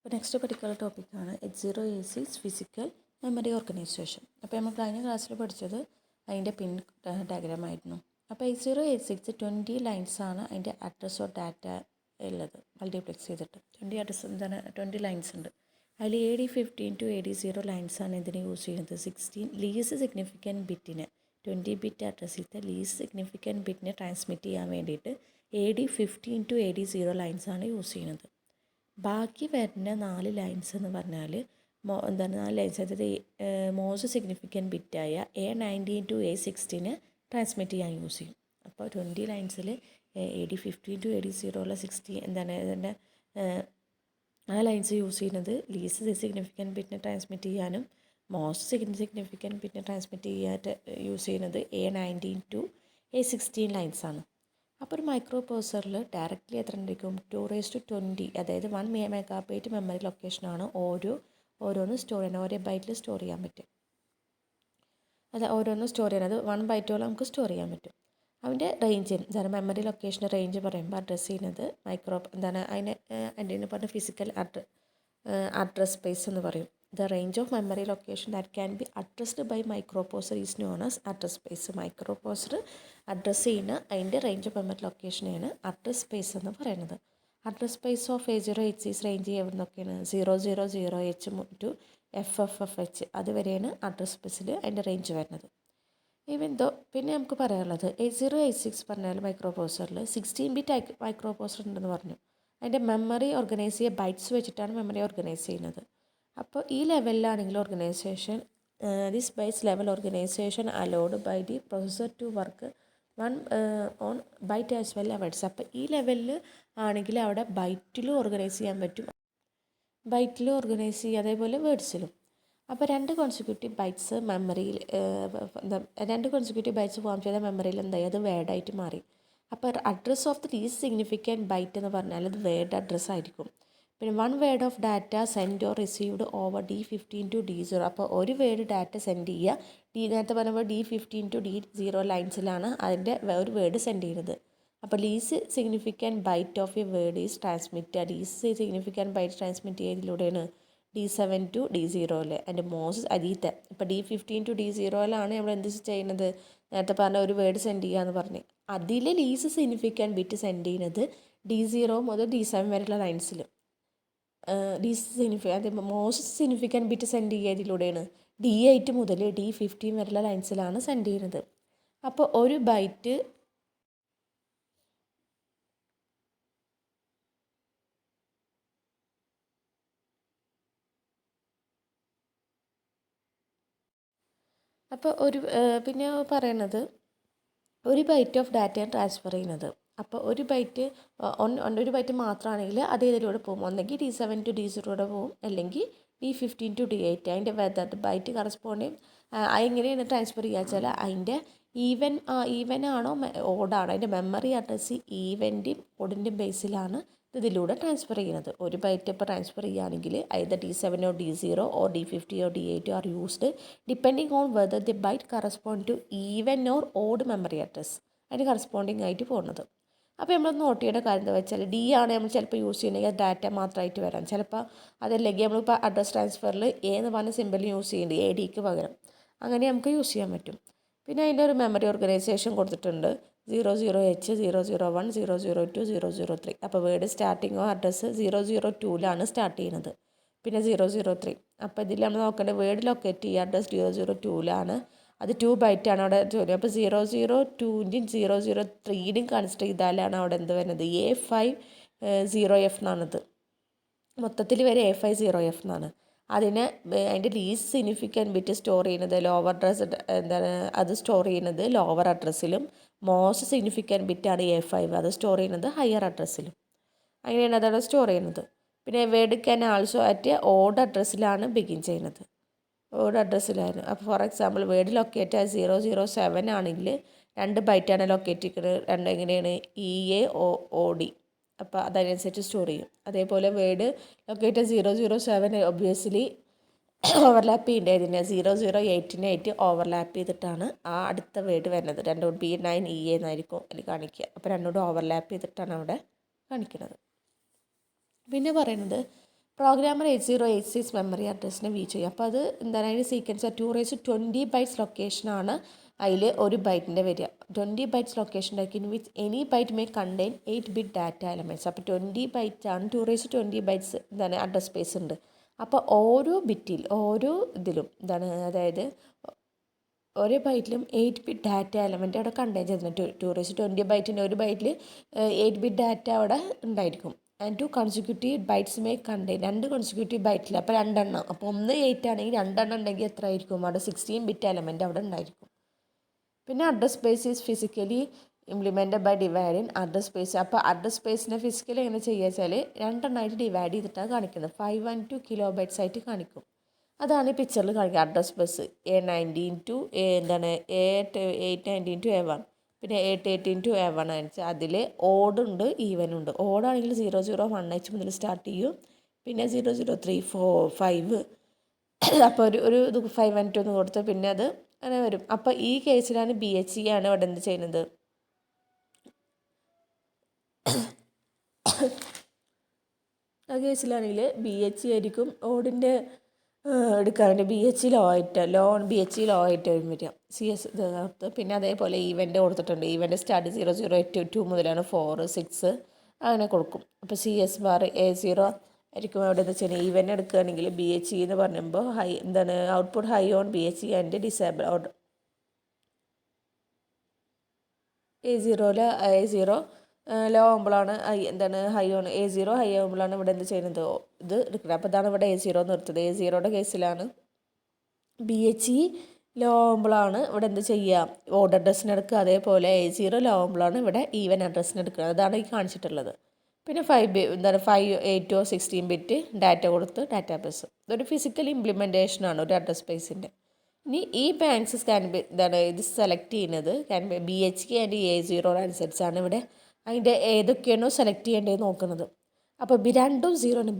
അപ്പോൾ നെക്സ്റ്റ് പഠിക്കാനുള്ള ടോപ്പിക്കാണ് H086 ഫിസിക്കൽ മെമ്മറി ഓർഗനൈസേഷൻ. അപ്പോൾ നമ്മൾ കഴിഞ്ഞ ക്ലാസ്സിൽ പഠിച്ചത് അതിൻ്റെ പിൻ ഡയഗ്രാം ആയിരുന്നു. അപ്പോൾ H086 20 ലൈൻസാണ് അതിൻ്റെ അഡ്രസ് ഓഫ് ഡാറ്റ ഉള്ളത്. മൾട്ടിപ്ലെക്സ് ചെയ്തിട്ട് 20 അഡ്രസ് എന്താണ് 20 ലൈൻസ് ഉണ്ട്. അതിൽ AD15 to AD0 ലൈൻസാണ് ഇതിന് യൂസ് ചെയ്യുന്നത്. 16 ലീസ്റ്റ് സിഗ്നിഫിക്കൻറ്റ് ബിറ്റിന് 20 ബിറ്റ് അഡ്രസ്സിലത്തെ ലീസ്റ്റ് സിഗ്നിഫിക്കൻറ്റ് ബിറ്റിനെ ട്രാൻസ്മിറ്റ് ചെയ്യാൻ വേണ്ടിയിട്ട് AD15 to AD0 ലൈൻസാണ് യൂസ് ചെയ്യുന്നത്. ബാക്കി വരുന്ന 4 ലൈൻസ് എന്ന് പറഞ്ഞാൽ എന്താണ് 4 ലൈൻസ്, അതായത് മോസ്റ്റ് സിഗ്നിഫിക്കൻറ്റ് ബിറ്റായ A19 to A16 ട്രാൻസ്മിറ്റ് ചെയ്യാൻ യൂസ് ചെയ്യും. അപ്പോൾ 20 ലൈൻസിൽ AD15 to AD0 ഉള്ള 60 എന്താണ് ഇതിൻ്റെ ആ ലൈൻസ് യൂസ് ചെയ്യുന്നത് ലീസ്റ്റ് സിഗ്നിഫിക്കൻറ്റ് ബിറ്റിനെ ട്രാൻസ്മിറ്റ് ചെയ്യാനും മോസ്റ്റ് സിഗ്നിഫിക്കൻറ്റ് ബിറ്റിനെ ട്രാൻസ്മിറ്റ് ചെയ്യാനായിട്ട് യൂസ് ചെയ്യുന്നത് A19 to A16 ലൈൻസാണ്. അപ്പോൾ ഒരു മൈക്രോ പ്രോസസറിൽ ഡയറക്റ്റ്ലി എത്ര ഉണ്ടായിരിക്കും 2⁻20, അതായത് 1 MB മെമ്മറി ലൊക്കേഷനാണ് ഓരോന്ന് സ്റ്റോർ ചെയ്യാൻ, ഓരോ ബൈറ്റിൽ സ്റ്റോർ ചെയ്യാൻ പറ്റും. അത് ഓരോന്ന് സ്റ്റോർ ചെയ്യാൻ, അത് 1 ബൈറ്റോളം നമുക്ക് സ്റ്റോർ ചെയ്യാൻ പറ്റും. അതിൻ്റെ റേഞ്ച് എന്താണ് മെമ്മറി ലൊക്കേഷൻ്റെ റേഞ്ച് പറയുമ്പോൾ അഡ്രസ്സ് ചെയ്യുന്നത് അതിന് പറഞ്ഞ ഫിസിക്കൽ അഡ്രസ് സ്പേസ് എന്ന് പറയും. The range of memory location that can be addressed by microprocessor is known as address space. Microprocessor address ചെയ്യുന്ന അതിൻ്റെ റേഞ്ച് ഓഫ് മെമ്മറി ലൊക്കേഷനെയാണ് അഡ്രസ് സ്പേസ് എന്ന് പറയുന്നത്. Address space of A086 range എവിടെ നിന്നൊക്കെയാണ് 000H to FFFH അതുവരെയാണ് address സ്പേസിൽ അതിൻ്റെ റേഞ്ച് വരുന്നത്. പിന്നെ നമുക്ക് പറയാനുള്ളത് A086 പറഞ്ഞാൽ മൈക്രോപ്രോസസറിൽ 16 ബിറ്റ് മൈക്രോപ്രോസസർ ഉണ്ടെന്ന് പറഞ്ഞു. അതിൻ്റെ മെമ്മറി ഓർഗനൈസ് ചെയ്യുക ബൈറ്റ്സ് വെച്ചിട്ടാണ് മെമ്മറി ഓർഗനൈസ് ചെയ്യുന്നത്. അപ്പോൾ ഈ ലെവലിലാണെങ്കിൽ organisation this bytes level organisation allowed by the processor to work on byte as well words. അപ്പോൾ ഈ ലെവലിൽ ആണെങ്കിൽ അവിടെ ബൈറ്റിലും ഓർഗനൈസ് ചെയ്യാൻ പറ്റും, ബൈറ്റിലും ഓർഗനൈസ് ചെയ്യുക, അതേപോലെ വേർഡ്സിലും. അപ്പോൾ 2 കോൺസിക്യൂട്ടീവ് ബൈറ്റ്സ് മെമ്മറിയിൽ 2 കോൺസിക്യൂട്ടീവ് ബൈറ്റ്സ് ഫോം ചെയ്ത മെമ്മറിയിൽ എന്തായി അത് വേർഡായിട്ട് മാറി. അപ്പോൾ address of the least significant byte എന്ന് പറഞ്ഞാൽ അത് വേർഡ് അഡ്രസ്സ് ആയിരിക്കും. പിന്നെ 1 word of data send or received over D15 to D0. അപ്പോൾ ഒരു വേർഡ് ഡാറ്റ സെൻഡ് ചെയ്യുക, നേരത്തെ പറയുമ്പോൾ D15 to D0 ലൈൻസിലാണ് അതിൻ്റെ ഒരു വേർഡ് സെൻഡ് ചെയ്യുന്നത്. അപ്പോൾ least significant byte of a word is transmit. Least significant byte transmit ചെയ്തതിലൂടെയാണ് D7 to D0 അതിൻ്റെ മോസ്റ്റ് അരീത്തെ. ഇപ്പോൾ D15 to D0 നമ്മൾ എന്ത് ചെയ്യുന്നത്, നേരത്തെ പറഞ്ഞ ഒരു വേർഡ് സെൻഡ് ചെയ്യുക എന്ന് പറഞ്ഞ് അതിൽ ലീസ്റ്റ് സിഗ്നിഫിക്കൻറ്റ് ബിറ്റ് സെൻഡ് ചെയ്യുന്നത് D0 മുതൽ D7 വരെയുള്ള ലൈൻസിൽ. മോസ്റ്റ് സിഗ്നിഫിക്കൻറ്റ് ബിറ്റ് സെൻഡ് ചെയ്യുന്നതിലൂടെയാണ് D8 മുതൽ D15 വരെയുള്ള ലൈൻസിലാണ് സെൻഡ് ചെയ്യുന്നത്. അപ്പോൾ ഒരു ബൈറ്റ് പിന്നെ പറയണത് ഒരു ബൈറ്റ് ഓഫ് ഡാറ്റയാണ് ട്രാൻസ്ഫർ ചെയ്യുന്നത്. അപ്പോൾ ഒരു ബൈറ്റ് മാത്രമാണെങ്കിൽ അത് ഇതിലൂടെ പോകും, ഒന്നെങ്കിൽ D7 to D0 പോകും, അല്ലെങ്കിൽ D15 to D8. അതിൻ്റെ ബൈറ്റ് കറസ്പോണ്ടിങ് എങ്ങനെയാണ് ട്രാൻസ്ഫർ ചെയ്യുക വെച്ചാൽ അതിൻ്റെ ഈവൻ ആണോ ഓഡാണോ, അതിൻ്റെ മെമ്മറി അഡ്രസ്സ് ഈവൻ്റെയും ഓഡിൻ്റെയും ബേസിലാണ് ഇതിലൂടെ ട്രാൻസ്ഫർ ചെയ്യുന്നത്. ഒരു ബൈറ്റ് ഇപ്പോൾ ട്രാൻസ്ഫർ ചെയ്യുകയാണെങ്കിൽ either D7 or D0 or D50 or D8 are used depending on whether the byte correspond to even or odd memory address. അതിന് കറസ്പോണ്ടിങ് ആയിട്ട് പോകുന്നത്. അപ്പോൾ നമ്മൾ നോട്ട് ചെയ്യേണ്ട കാര്യം എന്താ വെച്ചാൽ D ആണ് നമ്മൾ ചിലപ്പോൾ യൂസ് ചെയ്യണമെങ്കിൽ ഡാറ്റ മാത്രമായിട്ട് വരാം, ചിലപ്പോൾ അതല്ലെങ്കിൽ നമ്മളിപ്പോൾ അഡ്രസ് ട്രാൻസ്ഫറിൽ A എന്ന് പറഞ്ഞ സിമ്പിൾ യൂസ് ചെയ്യുന്നുണ്ട് ADക്ക് പകരം, അങ്ങനെ നമുക്ക് യൂസ് ചെയ്യാൻ പറ്റും. പിന്നെ അതിൻ്റെ ഒരു മെമ്മറി ഓർഗനൈസേഷൻ കൊടുത്തിട്ടുണ്ട് 00H 001 002 003. അപ്പോൾ വേർഡ് സ്റ്റാർട്ടിങ്ങോ അഡ്രസ്സ് 002 സ്റ്റാർട്ട് ചെയ്യുന്നത്, പിന്നെ 003. അപ്പോൾ ഇതിൽ നമ്മൾ നോക്കേണ്ടത് വേർഡ് ലൊക്കേറ്റ് ചെയ്യുക അഡ്രസ് 002 അത് 2 ബൈറ്റാണ് അവിടെ ചോദ്യം. അപ്പോൾ 002ൻ്റെയും 003ൻ്റെയും കൺസിഡർ ചെയ്താലാണ് അവിടെ എന്ത് വരുന്നത് A50F എന്നാണിത്. മൊത്തത്തിൽ വരെ A50F എന്നാണ്. അതിൻ്റെ ലീസ്റ്റ് സിഗ്നിഫിക്കൻറ്റ് ബിറ്റ് സ്റ്റോർ ചെയ്യുന്നത് ലോവർ അഡ്രസ് അത് സ്റ്റോർ ചെയ്യുന്നത് ലോവർ അഡ്രസ്സിലും, മോസ്റ്റ് സിഗ്നിഫിക്കൻറ്റ് ബിറ്റാണ് A5 അത് സ്റ്റോർ ചെയ്യുന്നത് ഹയർ അഡ്രസ്സിലും. അങ്ങനെയാണ് അതവിടെ സ്റ്റോർ ചെയ്യുന്നത്. പിന്നെ word can also at odd അഡ്രസ്സിലാണ് ബിഗിൻ ചെയ്യുന്നത്, ഓഡ് അഡ്രസ്സിലായിരുന്നു. അപ്പോൾ ഫോർ എക്സാമ്പിൾ വേർഡ് ലൊക്കേറ്റ് 007 ആണെങ്കിൽ 2 ബൈറ്റാണ് ലൊക്കേറ്റ് ചെയ്യുന്നത്, എങ്ങനെയാണ് EAOD. അപ്പോൾ അതനുസരിച്ച് സ്റ്റോർ ചെയ്യും. അതേപോലെ വേർഡ് ലൊക്കേറ്റ് 007 ഒബ്വിയസ്ലി ഓവർലാപ്പ് ചെയ്യേണ്ടതിന് 008 ഓവർലാപ്പ് ചെയ്തിട്ടാണ് ആ അടുത്ത വേർഡ് വരുന്നത്. രണ്ടും B9EA എന്നായിരിക്കും അതിൽ കാണിക്കുക. അപ്പോൾ രണ്ടും ഓവർലാപ്പ് ചെയ്തിട്ടാണ് അവിടെ കാണിക്കുന്നത്. പിന്നെ പറയുന്നത് പ്രോഗ്രാമർ 8086 മെമ്മറി അഡ്രസ്സിനെ വ്യൂ ചെയ്യും. അപ്പോൾ അത് എന്താണ് അതിൻ്റെ സീക്വൻസ് 220 ബൈറ്റ്സ് ലൊക്കേഷനാണ് അതിൽ ഒരു ബൈറ്റിൻ്റെ വരിക. 20 bytes location in which any byte may contain 8 bit data elements. അപ്പോൾ 20 ബൈറ്റാണ് 220 ബൈറ്റ്സ് എന്താണ് അഡ്രസ് സ്പേസ് ഉണ്ട്. അപ്പോൾ ഓരോ ബിറ്റിൽ ഓരോ ഇതിലും എന്താണ് അതായത് ഓരോ ബൈറ്റിലും 8 ബിറ്റ് ഡാറ്റ എലമെൻറ്റ് അവിടെ കണ്ടെയ്ൻ ചെയ്തിട്ടുണ്ട്. 220 ബൈറ്റിൻ്റെ ഒരു ബൈറ്റിൽ 8 ബിറ്റ് ഡാറ്റ അവിടെ ഉണ്ടായിരിക്കും. And 2 consecutive bytes may contain 2 consecutive ബൈറ്റിൽ അപ്പോൾ 2 എണ്ണം. അപ്പോൾ 1 8 ആണെങ്കിൽ 2 എണ്ണം ഉണ്ടെങ്കിൽ എത്ര ആയിരിക്കും? അവിടെ 16 ബിറ്റ് എലമെൻറ്റ് അവിടെ ഉണ്ടായിരിക്കും. പിന്നെ address space is physically implemented by dividing address space. അപ്പോൾ അഡ്രസ് സ്പേസിനെ ഫിസിക്കലി എങ്ങനെ ചെയ്യുക വെച്ചാൽ 2 എണ്ണമായിട്ട് ഡിവൈഡ് ചെയ്തിട്ടാണ് കാണിക്കുന്നത്. 512 കിലോ ബൈറ്റ്സ് ആയിട്ട് കാണിക്കും. അതാണ് ഈ പിക്ചറിൽ കാണിക്കുക. അഡ്രസ് ബസ് A19 ടു എന്താണ് A819 ടു A1, പിന്നെ 818 ടു A1 ആണെന്ന് അതിൽ ഓടുണ്ട് ഈവനുണ്ട്. ഓടാണെങ്കിൽ 001H മുതൽ സ്റ്റാർട്ട് ചെയ്യും, പിന്നെ 0034 5 അപ്പോൾ ഒരു ഇത് 512 എന്ന് കൊടുത്ത് പിന്നെ അത് അങ്ങനെ വരും. അപ്പോൾ ഈ കേസിലാണ് BHE ആണ് ഇവിടെ എന്ത് ചെയ്യുന്നത്, ആ കേസിലാണെങ്കിൽ BHE ആയിരിക്കും ഓടിൻ്റെ എടുക്കാറുണ്ട്. BHE ലോ ആയിട്ട് BHE ലോ ആയിട്ട് വരിക. CS ഇത് പിന്നെ അതേപോലെ ഈവൻ്റ് കൊടുത്തിട്ടുണ്ട്. ഈവൻ്റ് സ്റ്റാർട്ട് 0082 മുതലാണ് 4 6 അങ്ങനെ കൊടുക്കും. അപ്പോൾ CS ബാർ A0 ആയിരിക്കും അവിടെ എന്ന് വെച്ചാൽ ഈവൻ്റ് എടുക്കുകയാണെങ്കിൽ BHE എന്ന് പറയുമ്പോൾ എന്താണ് output high on BHE and disable A0 low ആകുമ്പോഴാണ് എന്താണ് ഹൈ ഓൺ A0 ഹൈ ആകുമ്പോഴാണ് ഇവിടെ എന്ത് ചെയ്യുന്നത് ഇത് എടുക്കുന്നത്. അപ്പോൾ ഇതാണ് ഇവിടെ A0 എന്ന് നിർത്തുന്നത്. A0യുടെ കേസിലാണ് BHE ലോ ആകുമ്പോഴാണ് ഇവിടെ എന്ത് ചെയ്യുക ഓഡ് അഡ്രസ്സിന് എടുക്കുക. അതേപോലെ A0 ലോ ആകുമ്പോഴാണ് ഇവിടെ ഈവൻ അഡ്രസ്സിന് എടുക്കുന്നത്. അതാണ് ഈ കാണിച്ചിട്ടുള്ളത്. പിന്നെ 5 8 16 ബിറ്റ് ഡാറ്റ കൊടുത്ത് ഡാറ്റാ ബേസ്. ഇതൊരു ഫിസിക്കൽ ഇംപ്ലിമെൻറ്റേഷനാണ് ഒരു അഡ്രസ് സ്പേസിൻ്റെ. ഇനി ഈ ബാങ്ക്സ് ഇത് സെലക്ട് ചെയ്യുന്നത് BHE ആൻഡ് A0 അനുസരിച്ചാണ് ഇവിടെ അതിൻ്റെ ഏതൊക്കെയാണോ സെലക്ട് ചെയ്യേണ്ടത് നോക്കുന്നത്. അപ്പോൾ രണ്ടും 0 ആണ്.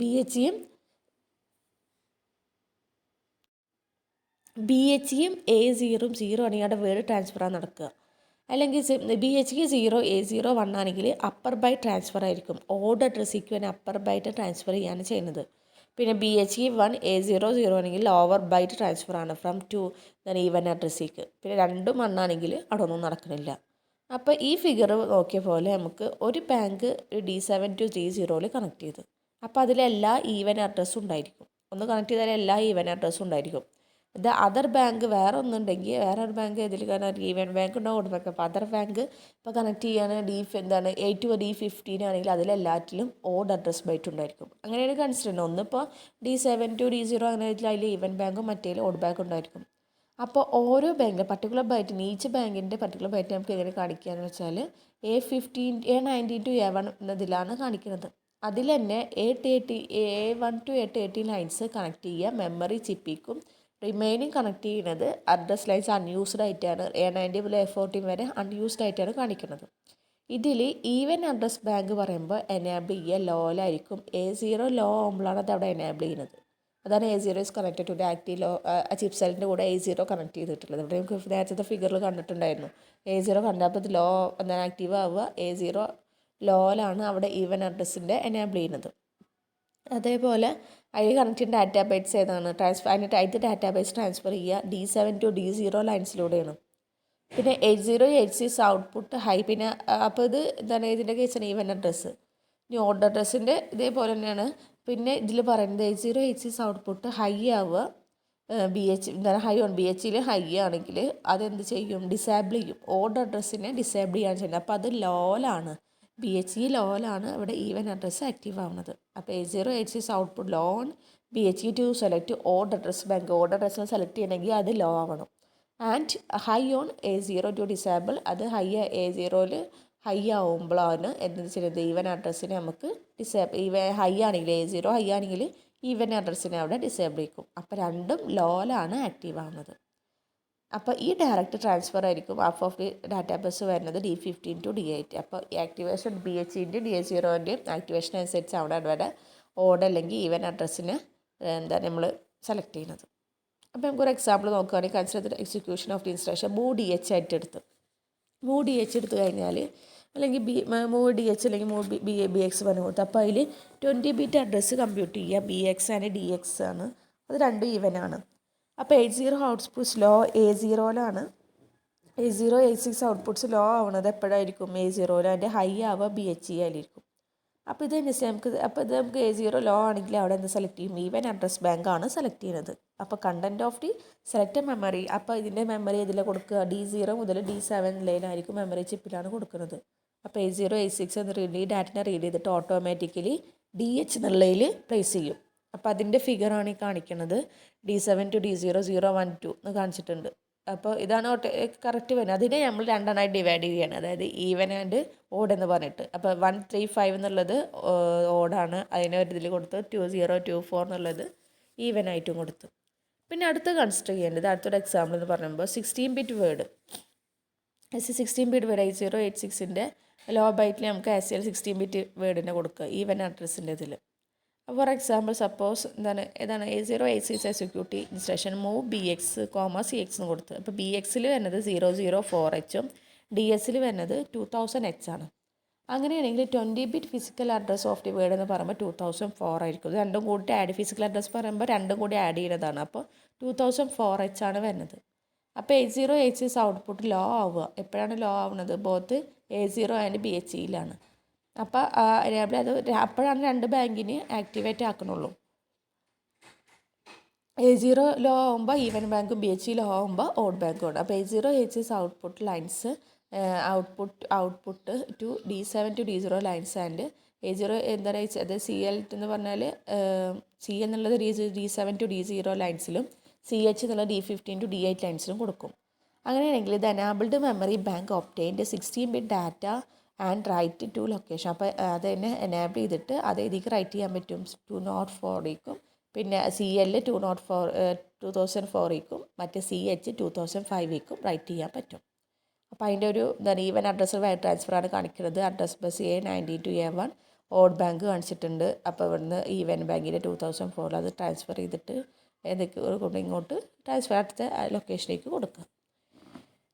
BHEയും A0 0 ആണെങ്കിൽ അവിടെ വേർഡ് ട്രാൻസ്ഫറാണ് നടക്കുക. അല്ലെങ്കിൽ BHE 0 A0 1 ആണെങ്കിൽ അപ്പർ ബൈറ്റ് ട്രാൻസ്ഫർ ആയിരിക്കും. ഓഡ് അഡ്രസ്സിക്ക് വേണ്ടി അപ്പർ ബൈറ്റ് ട്രാൻസ്ഫർ ചെയ്യാണ് ചെയ്യുന്നത്. പിന്നെ BHE 1 A0 0 ആണെങ്കിൽ ലോവർ ബൈറ്റ് ട്രാൻസ്ഫർ ആണ് ഫ്രം ടു ഈവൻ അഡ്രസ്സിക്ക്. പിന്നെ രണ്ടും 1 ആണെങ്കിൽ അവിടെ ഒന്നും നടക്കുന്നില്ല. അപ്പോൾ ഈ ഫിഗർ നോക്കിയ പോലെ നമുക്ക് ഒരു bank D7 to D0 connect ചെയ്ത്, അപ്പോൾ അതിലെല്ലാ ഈവൻ അഡ്രസ്സും ഉണ്ടായിരിക്കും. ഒന്ന് കണക്ട് ചെയ്താൽ എല്ലാ ഈവൻ അഡ്രസ്സും ഉണ്ടായിരിക്കും. ഇത് അതർ ബാങ്ക് വേറെ ഒന്നുണ്ടെങ്കിൽ വേറെ ഒരു ബാങ്ക് ഇതിൽ കാരണം ഈവൻ ബാങ്ക് ഉണ്ടാവും ഓഡ് ബാങ്ക്. അപ്പോൾ അതർ ബാങ്ക് ഇപ്പോൾ കണക്ട് ചെയ്യുകയാണ് എന്താണ് 8 to D15 ആണെങ്കിൽ അതിലെല്ലാറ്റിലും ഓഡ് അഡ്രസ് ബൈറ്റ് ഉണ്ടായിരിക്കും. അങ്ങനെയാണ് കൺസിഡർ ചെയ്യുന്നത്. ഒന്നിപ്പോൾ D7 to D0 അങ്ങനെ അതിൽ ഈവൻ ബാങ്കും മറ്റേതിൽ ഓഡ് ബാങ്ക് ഉണ്ടായിരിക്കും. അപ്പോൾ ഓരോ ബാങ്കിലും പർട്ടിക്കുലർ ബൈറ്റിന് ഈച്ച് ബാങ്കിൻ്റെ പർട്ടിക്കുലർ ബൈറ്റ് നമുക്ക് എങ്ങനെ കാണിക്കുകയെന്ന് വെച്ചാൽ A19 to A1 എന്നതിലാണ് കാണിക്കുന്നത്. അതിൽ തന്നെ A1 to A18 lines connect ചെയ്യുക മെമ്മറി ചിപ്പിക്കും. റിമൈനിങ് കണക്ട് ചെയ്യുന്നത് അഡ്രസ് ലൈൻസ് അൺയൂസ്ഡ് ആയിട്ടാണ്. A90 മുതൽ A14 വരെ അൺയൂസ്ഡ് ആയിട്ടാണ് കാണിക്കുന്നത്. ഇതിൽ ഈവൻ അഡ്രസ് ബാങ്ക് പറയുമ്പോൾ എനേബിൾ ചെയ്യുക ലോയിലായിരിക്കും. A0 ലോ ആകുമ്പോഴാണ് അത് അവിടെ എനേബിൾ ചെയ്യുന്നത്. അതാണ് A0 is connected to active low chip സെല്ലിൻ്റെ കൂടെ A0 കണക്ട് ചെയ്തിട്ടുള്ളത്. ഇവിടെ നമുക്ക് നേരത്തെ ഫിഗറിൽ കണ്ടിട്ടുണ്ടായിരുന്നു. A0 കണ്ടപ്പോൾ ഇത് ലോ എന്താണ് ആക്റ്റീവ് ആവുക. A0 ലോയിലാണ് അവിടെ ഈവൻ അഡ്രസ്സിൻ്റെ എനേബിൾ ചെയ്യുന്നത്. അതേപോലെ അതിൽ കണക്ട് ചെയ്യുന്ന ഡാറ്റാ ബൈറ്റ്സ് ഏതാണ് അതിൻ്റെ ഡാറ്റാ ബൈറ്റ്സ് ട്രാൻസ്ഫർ ചെയ്യുക D7 to D0 ലൈൻസിലൂടെയാണ്. പിന്നെ 8086 ഔട്ട്പുട്ട് ഹൈ. പിന്നെ അപ്പോൾ ഇത് എന്താണ് ഇതിൻ്റെ കേസാണ് ഈവൻ അഡ്രസ്സ്. ഇനി ഓഡ് അഡ്രസ്സിൻ്റെ ഇതേപോലെ തന്നെയാണ്. പിന്നെ ഇതിൽ പറയുന്നത് 8086 ഔട്ട്പുട്ട് ഹൈ ആവുക എന്താണ് ഹൈ ഓൺ BHEയിൽ ഹൈ ആണെങ്കിൽ അതെന്ത് ചെയ്യും ഡിസേബിൾ ചെയ്യും. ഓഡ് അഡ്രസ്സിനെ ഡിസേബിൾ ചെയ്യാണ് ചെയ്യുന്നത്. അപ്പോൾ അത് ലോലാണ് BHE ലോലാണ് ഇവിടെ ഈവൻ അഡ്രസ്സ് ആക്റ്റീവ് ആവുന്നത്. അപ്പോൾ 8086 output low on BHE to select odd address bank. Odd അഡ്രസ്സിനെ സെലക്ട് ചെയ്യണമെങ്കിൽ അത് ലോ ആവണം. And high on A0 to disable. അത് A0യിൽ ഹൈ ആവുമ്പോഴാണ് എന്ത് ചെയ്യുന്നത് ഈവൻ അഡ്രസ്സിനെ നമുക്ക് ഹൈ ആണെങ്കിൽ A0 ഹൈ ആണെങ്കിൽ ഈവൻ അഡ്രസ്സിനെ അവിടെ ഡിസേബിൾ ചെയ്യും. അപ്പോൾ രണ്ടും ലോയിലാണ് ആക്റ്റീവ് ആവുന്നത്. അപ്പോൾ ഈ ഡയറക്റ്റ് ട്രാൻസ്ഫർ ആയിരിക്കും half of the data bus വരുന്നത് D15 to D8. അപ്പോൾ ഈ ആക്ടിവേഷൻ BHEൻ്റെയും D0ൻ്റെയും ആക്ടിവേഷൻ അനുസരിച്ച് അവിടെ ഓഡ് അല്ലെങ്കിൽ ഈവൻ അഡ്രസ്സിനെ നമ്മൾ സെലക്ട് ചെയ്യുന്നത്. അപ്പോൾ നമുക്കൊരു എക്സാമ്പിൾ നോക്കുകയാണെങ്കിൽ consider the execution of the instruction move DH ആയിട്ട് എടുത്ത് കഴിഞ്ഞാൽ അല്ലെങ്കിൽ മൂവ് DH അല്ലെങ്കിൽ മൂവ് BX പറഞ്ഞു കൊടുത്തു. അപ്പോൾ അതിൽ 20 ബിറ്റ് അഡ്രസ്സ് കമ്പ്യൂട്ട് ചെയ്യുക. BX ആൻഡ് DX ആണ്, അത് രണ്ടും ഈവനാണ്. അപ്പോൾ 80 ഔട്ട്പുട്ട്സ് ലോ A0യിലാണ്. A0 A6 ഔട്ട്പുട്ട്സ് ലോ ആവുന്നത് എപ്പോഴായിരിക്കും? A0യിൽ. അതിൻ്റെ ഹൈ ആവുക BHE ആയിരിക്കും. അപ്പോൾ ഇത് നമുക്ക് A0 ലോ ആണെങ്കിൽ അവിടെ എന്ത് സെലക്ട് ചെയ്യും? ഈവൻ അഡ്രസ് ബാങ്ക് ആണ് സെലക്ട് ചെയ്യുന്നത്. അപ്പോൾ content of the select memory, അപ്പോൾ ഇതിൻ്റെ മെമ്മറി ഇതിൽ കൊടുക്കുക D0 മുതൽ D7 ലൈനായിരിക്കും മെമ്മറി ചിപ്പിലാണ് കൊടുക്കുന്നത്. അപ്പോൾ A0 A6 എന്ന് ഈ ഡാറ്റിനെ റീഡ് ചെയ്തിട്ട് ഓട്ടോമാറ്റിക്കലി DH എന്നുള്ളതിൽ പ്ലേസ് ചെയ്യും. അപ്പോൾ അതിൻ്റെ ഫിഗറാണ് ഈ കാണിക്കുന്നത്. D7 to D0 0 1 2 എന്ന് കാണിച്ചിട്ടുണ്ട്. അപ്പോൾ ഇതാണ് കറക്റ്റ് വരുന്നത്. അതിനെ നമ്മൾ രണ്ടെണ്ണമായി ഡിവൈഡ് ചെയ്യുകയാണ്, അതായത് ഈവൻ ആൻഡ് ഓഡ് എന്ന് പറഞ്ഞിട്ട്. അപ്പോൾ 1 3 5 എന്നുള്ളത് ഓഡാണ്, അതിനെ ഒരു ഇതിൽ കൊടുത്ത് 2 0 2 4 എന്നുള്ളത് ഈവൻ ആയിട്ടും കൊടുത്തു. പിന്നെ അടുത്ത് കൺസിഡർ ചെയ്യേണ്ടത് അടുത്തൊരു എക്സാമ്പിൾ എന്ന് പറയുമ്പോൾ 16 ബിറ്റ് വേർഡ്. 16 ബിറ്റ് വേർഡ് 8086ൻ്റെ ലോ ബൈറ്റിൽ നമുക്ക് ASCII 16 ബിറ്റ് വേർഡിനെ കൊടുക്കുക ഈവൻ അഡ്രസ്സിൻ്റെ ഇതിൽ. ഫോർ എക്സാമ്പിൾ സപ്പോസ് ഏതാണ് A0 A6 executive instruction move BX, CX എന്ന് കൊടുത്ത്. അപ്പോൾ BXൽ വരുന്നത് 004H DSൽ വരുന്നത് 2000H ആണ്. അങ്ങനെയാണെങ്കിൽ 20 bit physical address of the word എന്ന് പറയുമ്പോൾ 2004 ആയിരിക്കും. രണ്ടും കൂടി ആഡ് ഫിസിക്കൽ അഡ്രസ് പറയുമ്പോൾ രണ്ടും കൂടി ആഡ് ചെയ്യുന്നതാണ്. അപ്പോൾ 2004H ആണ് വരുന്നത്. അപ്പോൾ A0 A6 ഔട്ട്പുട്ട് ലോ ആവുക. എപ്പോഴാണ് ലോ ആവുന്നത്? ബോത്ത് A0 ആൻഡ് BHEയിലാണ്. അപ്പോൾ അത് അപ്പോഴാണ് രണ്ട് ബാങ്കിന് ആക്ടിവേറ്റ് ആക്കണുള്ളൂ. A0 ലോ ആകുമ്പോൾ ഈവൻ ബാങ്കും BHE ലോ ആകുമ്പോൾ ഓഡ് ബാങ്കും ഉണ്ട്. അപ്പോൾ A0 A6 output lines output to D7 to D0 lines and A0 എന്താ പറയുക, അത് CL എന്ന് പറഞ്ഞാൽ C എന്നുള്ളത് D7 to D0 ലൈൻസിലും CH എന്നുള്ളത് D15 to D8 ലൈൻസിലും കൊടുക്കും. അങ്ങനെയാണെങ്കിൽ ഇത് enabled memory bank obtained 16 bit data and write to location. അപ്പോൾ അത് തന്നെ എനാബിൾ ചെയ്തിട്ട് അത് ഇതിലേക്ക് റൈറ്റ് ചെയ്യാൻ പറ്റും. 204ക്കും പിന്നെ CL 2004ക്കും മറ്റേ CH 2005ക്കും റൈറ്റ് ചെയ്യാൻ പറ്റും. അപ്പോൾ അതിൻ്റെ ഒരു ഈവൻ അഡ്രസ്സ് വയർ ട്രാൻസ്ഫറാണ് കാണിക്കുന്നത്. Address bus A90 to A1 odd bank കാണിച്ചിട്ടുണ്ട്. അപ്പോൾ ഇവിടുന്ന് ഈവൻ ബാങ്കിൻ്റെ 2004 അത് ട്രാൻസ്ഫർ ചെയ്തിട്ട് ഇങ്ങോട്ട് ട്രാൻസ്ഫർ അടുത്ത ലൊക്കേഷനിലേക്ക് കൊടുക്കുക.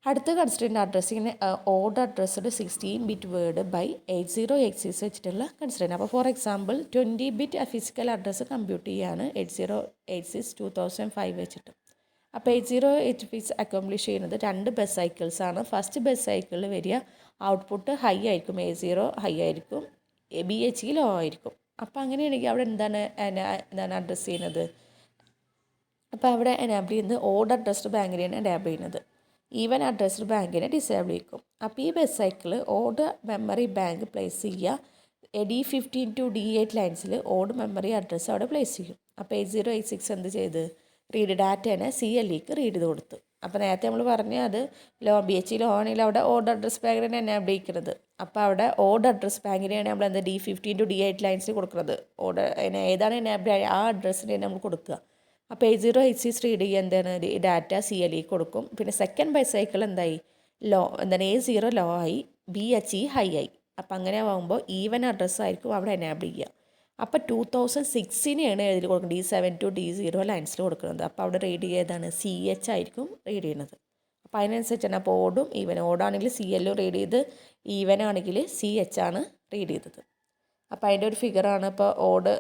അടുത്ത കൺസിഡറിൻ്റെ അഡ്രസ്സിങ്ങിന് odd addressed 16 bit word by 8086 വെച്ചിട്ടുള്ള കൺസിഡറിന്. അപ്പോൾ for example 20 bit physical address compute ചെയ്യാണ് 8086 2005 വെച്ചിട്ട്. അപ്പോൾ 8086 അക്കോംപ്ലിഷ് ചെയ്യുന്നത് 2 ബസ് സൈക്കിൾസാണ്. ഫസ്റ്റ് ബസ് സൈക്കിളിൽ വരിക ഔട്ട്പുട്ട് ഹൈ ആയിരിക്കും, A0 ഹൈ ആയിരിക്കും, BHE ലോ ആയിരിക്കും. അപ്പോൾ അങ്ങനെയാണെങ്കിൽ അവിടെ എന്താണ് അഡ്രസ്സ് ചെയ്യുന്നത്? അപ്പോൾ അവിടെ എനാബിൾ ചെയ്യുന്നത് ഓഡ് അഡ്രസ്ഡ് ബാങ്കിനെയാണ് എനാബിൾ ചെയ്യുന്നത്, ഈവൻ അഡ്രസ്ഡ് ബാങ്കിനെ ഡിസേബിൾ ചെയ്യും. അപ്പോൾ ഈ bus cycle odd memory bank place ചെയ്യുക. D15 to D8 ലൈൻസിൽ ഓഡ് മെമ്മറി അഡ്രസ്സ് അവിടെ പ്ലേസ് ചെയ്യും. അപ്പോൾ 8086 എന്ത് ചെയ്ത് റീഡ് ഡാറ്റേനെ CLക്ക് റീഡ് ചെയ്ത് കൊടുത്തു. അപ്പോൾ നേരത്തെ നമ്മൾ പറഞ്ഞ അത് BHE ലോ ആണെങ്കിൽ അവിടെ ഓഡ് അഡ്രസ് ബാങ്കിനെ എനാബിൾ ചെയ്യിക്കുന്നത്. അപ്പോൾ അവിടെ ഓഡ് അഡ്രസ് ബാങ്കിനെയാണ് നമ്മൾ എന്താ D15 to D8 ലൈൻസിൽ കൊടുക്കുന്നത്. ഓഡ് ഏതാണ് എനാബിൾ ആ അഡ്രസ്സിനെ നമ്മൾ കൊടുക്കുക. അപ്പോൾ 8086 റീഡ് ചെയ്യുക എന്താണ് ഡാറ്റ CLE കൊടുക്കും. പിന്നെ സെക്കൻഡ് ബൈ സൈക്കിൾ എന്തായി A0 ലോ ആയി, BHE ഹൈ ആയി. അപ്പോൾ അങ്ങനെ ആകുമ്പോൾ ഈവൻ അഡ്രസ്സായിരിക്കും അവിടെ എനാബിൾ ചെയ്യുക. അപ്പോൾ 2006നെയാണ് ഇതിൽ കൊടുക്കുന്നത് D7 to D0 ലൈൻസിൽ കൊടുക്കുന്നത്. അപ്പോൾ അവിടെ റീഡ് ചെയ്താണ് CH ആയിരിക്കും റീഡ് ചെയ്യുന്നത്. അപ്പോൾ അതിനനുസരിച്ചാണ് അപ്പോൾ ഓടും ഈവൻ. ഓടാണെങ്കിൽ CLഉം റീഡ് ചെയ്ത്, ഈവൻ ആണെങ്കിൽ CH ആണ് റീഡ് ചെയ്തത്. അപ്പോൾ അതിൻ്റെ ഒരു ഫിഗറാണ് ഇപ്പോൾ ഓഡ്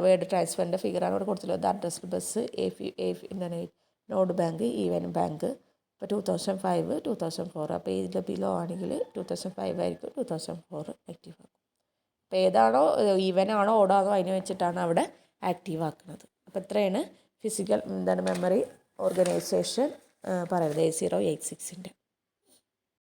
വേർഡ് ട്രാൻസ്ഫറിൻ്റെ ഫിഗറാണ് ഇവിടെ കൊടുത്തുള്ളത്. Addressed bus odd bank, even bank. ഇപ്പോൾ 2005 2004. അപ്പോൾ ഇതിൽ ബിലോ ആണെങ്കിൽ 2005 ആയിരിക്കും, 2004 ആക്റ്റീവ് ആക്കും. അപ്പോൾ ഏതാണോ ഈവനാണോ ഓടാണോ അതിനെ വെച്ചിട്ടാണ് അവിടെ ആക്റ്റീവ് ആക്കുന്നത്. അപ്പോൾ ഇത്രയാണ് ഫിസിക്കൽ മെമ്മറി ഓർഗനൈസേഷൻ പറയുന്നത് 8086ൻ്റെ.